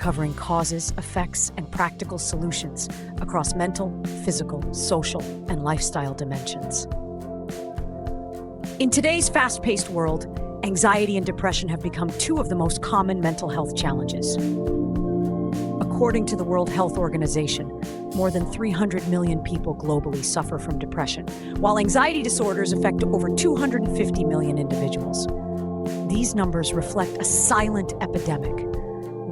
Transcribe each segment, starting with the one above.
covering causes, effects, and practical solutions across mental, physical, social, and lifestyle dimensions. In today's fast-paced world, anxiety and depression have become two of the most common mental health challenges. According to the World Health Organization, more than 300 million people globally suffer from depression, while anxiety disorders affect over 250 million individuals. These numbers reflect a silent epidemic,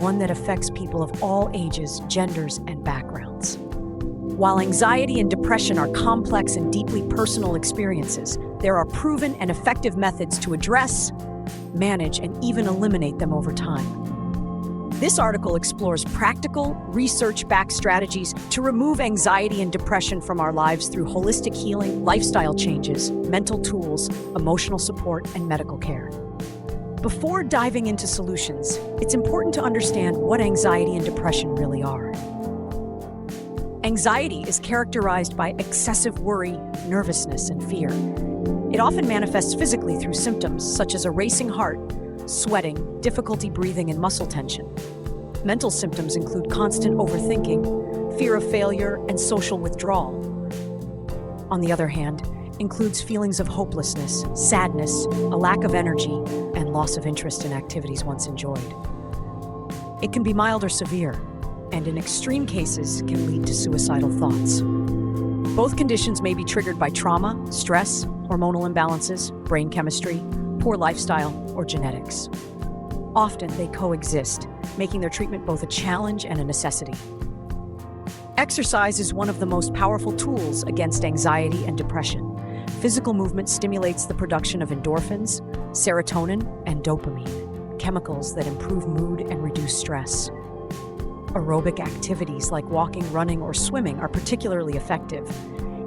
one that affects people of all ages, genders, and backgrounds. While anxiety and depression are complex and deeply personal experiences, there are proven and effective methods to address, manage, and even eliminate them over time. This article explores practical, research-backed strategies to remove anxiety and depression from our lives through holistic healing, lifestyle changes, mental tools, emotional support, and medical care. Before diving into solutions, it's important to understand what anxiety and depression really are. Anxiety is characterized by excessive worry, nervousness, and fear. It often manifests physically through symptoms such as a racing heart, sweating, difficulty breathing, and muscle tension. Mental symptoms include constant overthinking, fear of failure, and social withdrawal. On the other hand, includes feelings of hopelessness, sadness, a lack of energy, and loss of interest in activities once enjoyed. It can be mild or severe, and in extreme cases can lead to suicidal thoughts. Both conditions may be triggered by trauma, stress, hormonal imbalances, brain chemistry, poor lifestyle, or genetics. Often they coexist, making their treatment both a challenge and a necessity. Exercise is one of the most powerful tools against anxiety and depression. Physical movement stimulates the production of endorphins, serotonin, and dopamine, chemicals that improve mood and reduce stress. Aerobic activities like walking, running, or swimming are particularly effective.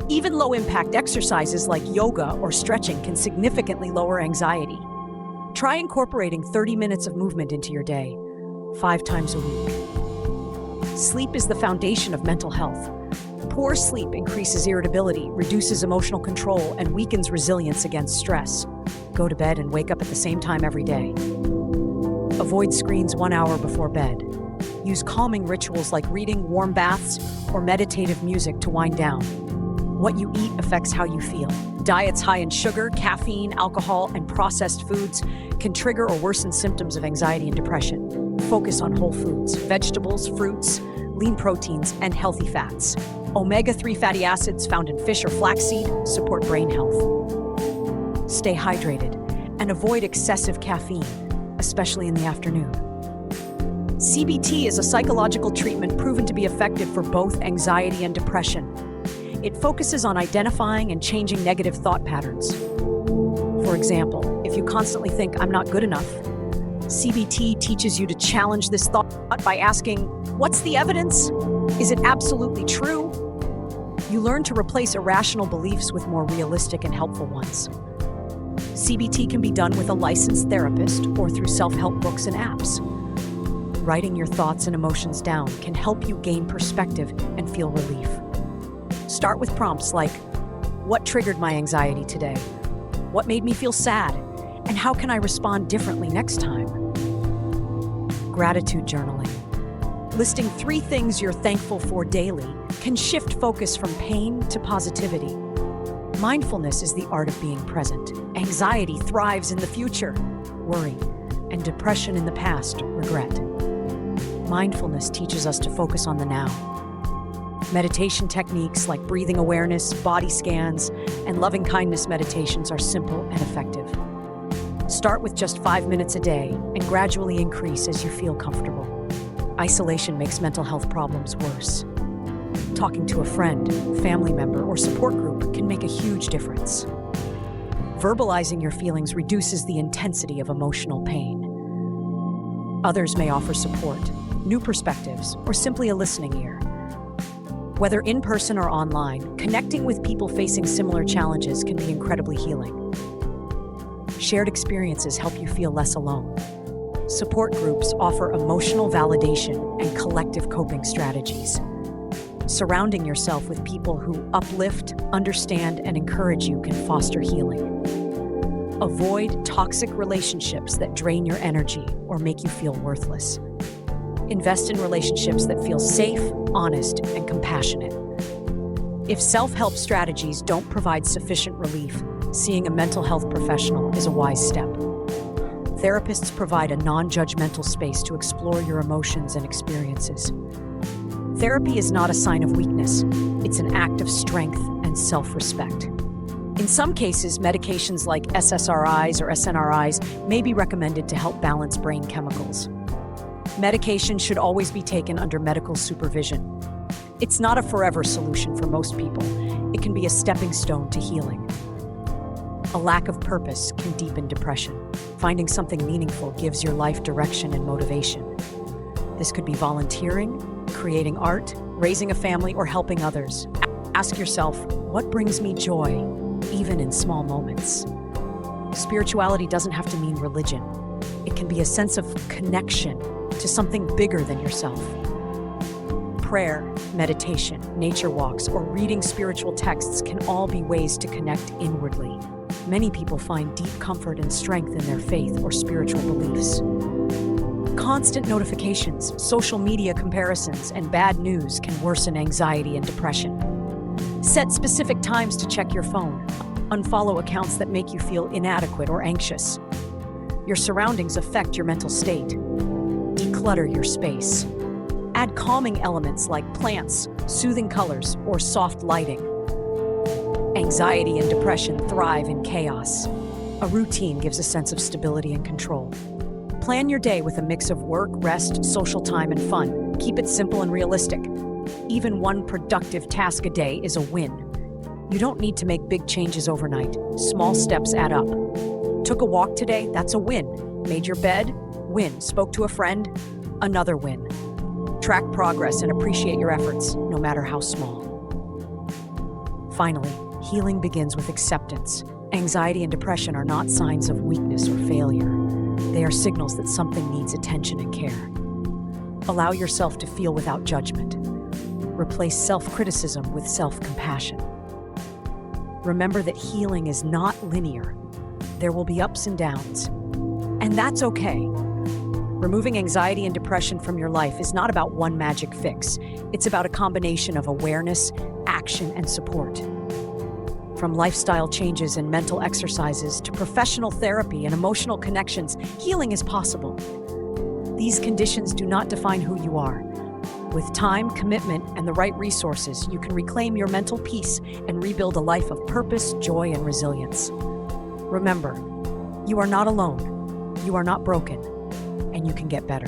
Even low-impact exercises like yoga or stretching can significantly lower anxiety. Try incorporating 30 minutes of movement into your day, 5 times a week. Sleep is the foundation of mental health. Poor sleep increases irritability, reduces emotional control, and weakens resilience against stress. Go to bed and wake up at the same time every day. Avoid screens 1 hour before bed. Use calming rituals like reading, warm baths, or meditative music to wind down. What you eat affects how you feel. Diets high in sugar, caffeine, alcohol, and processed foods can trigger or worsen symptoms of anxiety and depression. Focus on whole foods, vegetables, fruits, lean proteins, and healthy fats. Omega-3 fatty acids found in fish or flaxseed support brain health. Stay hydrated and avoid excessive caffeine, especially in the afternoon. CBT is a psychological treatment proven to be effective for both anxiety and depression. It focuses on identifying and changing negative thought patterns. For example, if you constantly think, "I'm not good enough," CBT teaches you to challenge this thought by asking, "What's the evidence? Is it absolutely true?" You learn to replace irrational beliefs with more realistic and helpful ones. CBT can be done with a licensed therapist or through self-help books and apps. Writing your thoughts and emotions down can help you gain perspective and feel relief. Start with prompts like, "What triggered my anxiety today? What made me feel sad? And how can I respond differently next time?" Gratitude journaling. Listing 3 things you're thankful for daily can shift focus from pain to positivity. Mindfulness is the art of being present. Anxiety thrives in the future, worry, and depression in the past, regret. Mindfulness teaches us to focus on the now. Meditation techniques like breathing awareness, body scans, and loving kindness meditations are simple and effective. Start with just 5 minutes a day and gradually increase as you feel comfortable. Isolation makes mental health problems worse. Talking to a friend, family member, or support group can make a huge difference. Verbalizing your feelings reduces the intensity of emotional pain. Others may offer support, new perspectives, or simply a listening ear. Whether in person or online, connecting with people facing similar challenges can be incredibly healing. Shared experiences help you feel less alone. Support groups offer emotional validation and collective coping strategies. Surrounding yourself with people who uplift, understand, and encourage you can foster healing. Avoid toxic relationships that drain your energy or make you feel worthless. Invest in relationships that feel safe, honest, and compassionate. If self-help strategies don't provide sufficient relief, seeing a mental health professional is a wise step. Therapists provide a non-judgmental space to explore your emotions and experiences. Therapy is not a sign of weakness. It's an act of strength and self-respect. In some cases, medications like SSRIs or SNRIs may be recommended to help balance brain chemicals. Medication should always be taken under medical supervision. It's not a forever solution for most people. It can be a stepping stone to healing. A lack of purpose can deepen depression. Finding something meaningful gives your life direction and motivation. This could be volunteering, creating art, raising a family, or helping others. Ask yourself, what brings me joy, even in small moments? Spirituality doesn't have to mean religion. It can be a sense of connection to something bigger than yourself. Prayer, meditation, nature walks, or reading spiritual texts can all be ways to connect inwardly. Many people find deep comfort and strength in their faith or spiritual beliefs. Constant notifications, social media comparisons, and bad news can worsen anxiety and depression. Set specific times to check your phone. Unfollow accounts that make you feel inadequate or anxious. Your surroundings affect your mental state. Declutter your space. Add calming elements like plants, soothing colors, or soft lighting. Anxiety and depression thrive in chaos. A routine gives a sense of stability and control. Plan your day with a mix of work, rest, social time, and fun. Keep it simple and realistic. Even one productive task a day is a win. You don't need to make big changes overnight. Small steps add up. Took a walk today? That's a win. Made your bed? Win. Spoke to a friend? Another win. Track progress and appreciate your efforts, no matter how small. Finally, healing begins with acceptance. Anxiety and depression are not signs of weakness or failure. They are signals that something needs attention and care. Allow yourself to feel without judgment. Replace self-criticism with self-compassion. Remember that healing is not linear. There will be ups and downs, and that's okay. Removing anxiety and depression from your life is not about one magic fix. It's about a combination of awareness, action, and support. From lifestyle changes and mental exercises to professional therapy and emotional connections, healing is possible. These conditions do not define who you are. With time, commitment, and the right resources, you can reclaim your mental peace and rebuild a life of purpose, joy, and resilience. Remember, you are not alone, you are not broken, and you can get better.